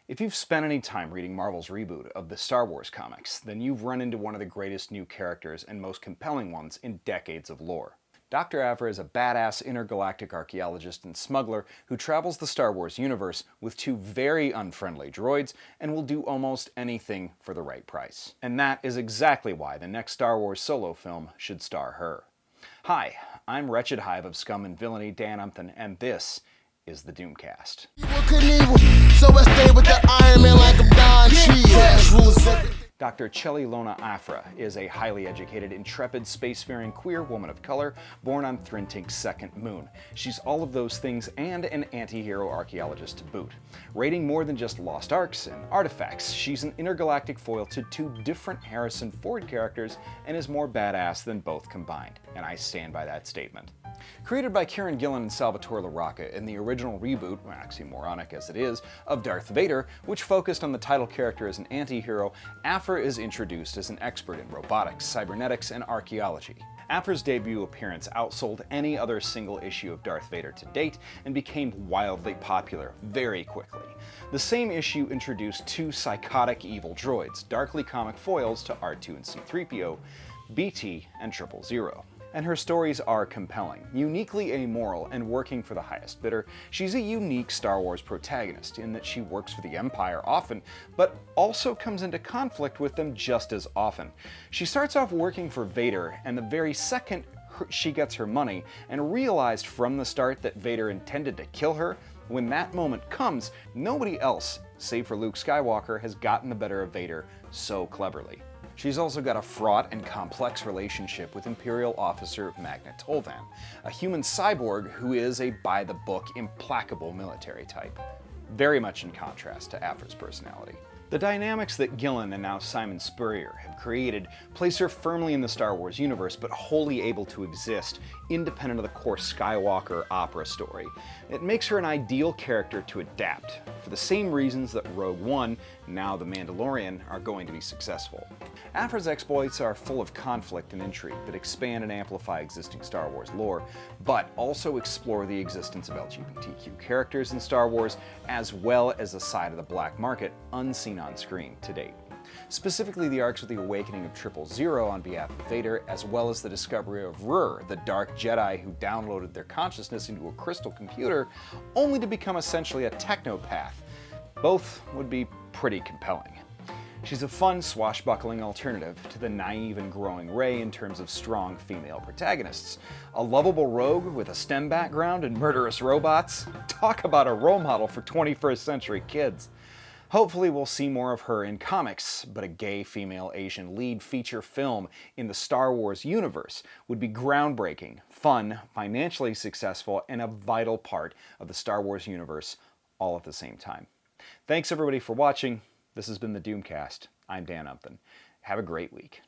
If you've spent any time reading Marvel's reboot of the Star Wars comics, then you've run into one of the greatest new characters and most compelling ones in decades of lore. Dr. Aphra is a badass intergalactic archaeologist and smuggler who travels the Star Wars universe with two very unfriendly droids and will do almost anything for the right price. And that is exactly why the next Star Wars solo film should star her. Hi, I'm Wretched Hive of Scum and Villainy Dan Umpton, and this is the Doomcast. Dr. Lona Aphra is a highly educated, intrepid, spacefaring queer woman of color born on Thrintink's second moon. She's all of those things and an anti-hero archaeologist to boot. Raiding more than just lost arks and artifacts, she's an intergalactic foil to two different Harrison Ford characters and is more badass than both combined. And I stand by that statement. Created by Kieran Gillen and Salvatore LaRocca in the original reboot, oxymoronic as it is, of Darth Vader, which focused on the title character as an anti-hero, Aphra is introduced as an expert in robotics, cybernetics, and archaeology. Aphra's debut appearance outsold any other single issue of Darth Vader to date and became wildly popular very quickly. The same issue introduced two psychotic evil droids, darkly comic foils to R2 and C-3PO, BT and 000. And her stories are compelling. Uniquely amoral and working for the highest bidder, she's a unique Star Wars protagonist in that she works for the Empire often, but also comes into conflict with them just as often. She starts off working for Vader, and the very second she gets her money and realized from the start that Vader intended to kill her, when that moment comes, nobody else, save for Luke Skywalker, has gotten the better of Vader so cleverly. She's also got a fraught and complex relationship with Imperial officer Magna Tolvan, a human cyborg who is a by-the-book, implacable military type, very much in contrast to Aphra's personality. The dynamics that Gillen and now Simon Spurrier have created place her firmly in the Star Wars universe, but wholly able to exist independent of the core Skywalker opera story. It makes her an ideal character to adapt, for the same reasons that Rogue One, now The Mandalorian, are going to be successful. Aphra's exploits are full of conflict and intrigue that expand and amplify existing Star Wars lore, but also explore the existence of LGBTQ characters in Star Wars, as well as a side of the black market unseen on screen to date. Specifically the arcs of the awakening of 000 on behalf of Vader, as well as the discovery of Rur, the dark Jedi who downloaded their consciousness into a crystal computer, only to become essentially a technopath. Both would be pretty compelling. She's a fun, swashbuckling alternative to the naive and growing Rey in terms of strong female protagonists. A lovable rogue with a STEM background and murderous robots? Talk about a role model for 21st century kids. Hopefully we'll see more of her in comics, but a gay female Asian lead feature film in the Star Wars universe would be groundbreaking, fun, financially successful, and a vital part of the Star Wars universe all at the same time. Thanks everybody for watching. This has been the Doomcast. I'm Dan Umpton. Have a great week.